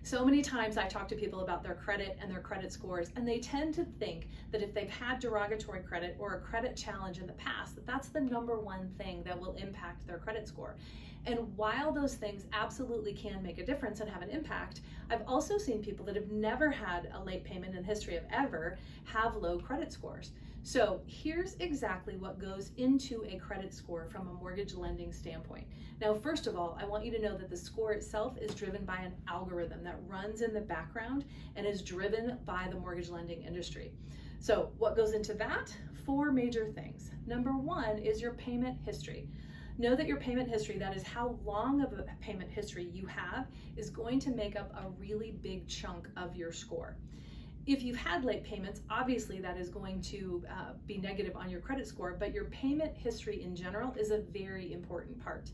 So many times I talk to people about their credit and their credit scores, and they tend to think that if they've had derogatory credit or a credit challenge in the past, that that's the number one thing that will impact their credit score. And while those things absolutely can make a difference and have an impact, I've also seen people that have never had a late payment in history of ever have low credit scores. So here's exactly what goes into a credit score from a mortgage lending standpoint. Now, first of all, I want you to know that the score itself is driven by an algorithm that runs in the background and is driven by the mortgage lending industry. So what goes into that? Four major things. Number one is your payment history. Know that your payment history, that is how long of a payment history you have, is going to make up a really big chunk of your score. If you've had late payments, obviously that is going to be negative on your credit score, but your payment history in general is a very important part.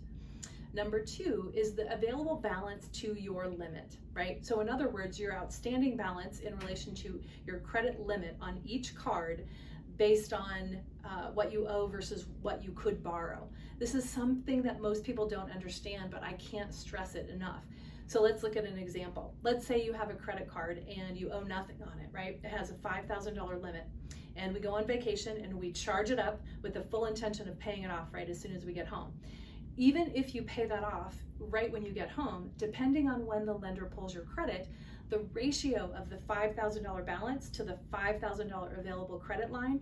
Number two is the available balance to your limit, right? So in other words, your outstanding balance in relation to your credit limit on each card based on what you owe versus what you could borrow. This is something that most people don't understand, but I can't stress it enough. So let's look at an example. Let's say you have a credit card and you owe nothing on it, right? It has a $5,000 limit, and we go on vacation and we charge it up with the full intention of paying it off right as soon as we get home. Even if you pay that off right when you get home, depending on when the lender pulls your credit, the ratio of the $5,000 balance to the $5,000 available credit line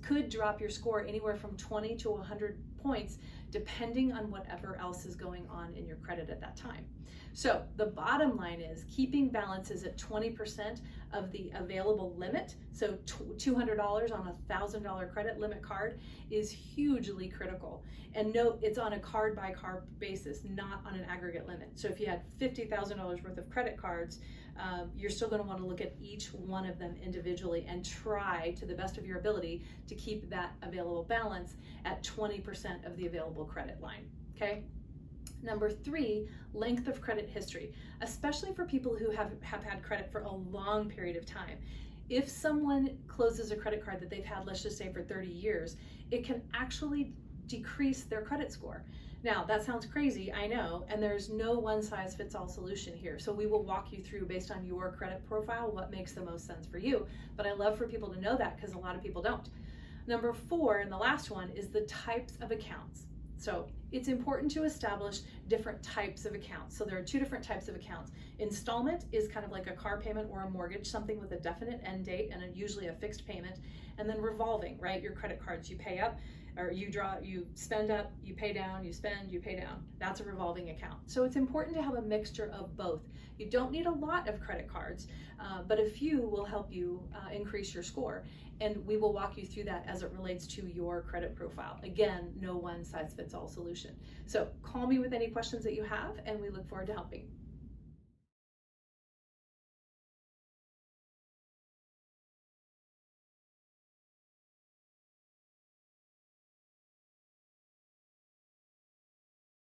could drop your score anywhere from 20 to 100 points, depending on whatever else is going on in your credit at that time. So the bottom line is keeping balances at 20% of the available limit. So $200 on a $1,000 credit limit card is hugely critical. And note, it's on a card by card basis, not on an aggregate limit. So if you had $50,000 worth of credit cards, you're still going to want to look at each one of them individually and try to the best of your ability to keep that available balance at 20% of the available credit line, okay? Number three, length of credit history, especially for people who have had credit for a long period of time. If someone closes a credit card that they've had, let's just say for 30 years, it can actually decrease their credit score. Now, that sounds crazy, I know, and there's no one size fits all solution here. So we will walk you through, based on your credit profile, what makes the most sense for you. But I love for people to know that because a lot of people don't. Number four, and the last one, is the types of accounts. So it's important to establish different types of accounts. So there are two different types of accounts. Installment is kind of like a car payment or a mortgage, something with a definite end date and usually a fixed payment. And then revolving, right? Your credit cards, you pay up, or you spend up, you pay down, you spend, you pay down. That's a revolving account. So it's important to have a mixture of both. You don't need a lot of credit cards, but a few will help you increase your score. And we will walk you through that as it relates to your credit profile. Again, no one size fits all solution. So call me with any questions that you have, and we look forward to helping.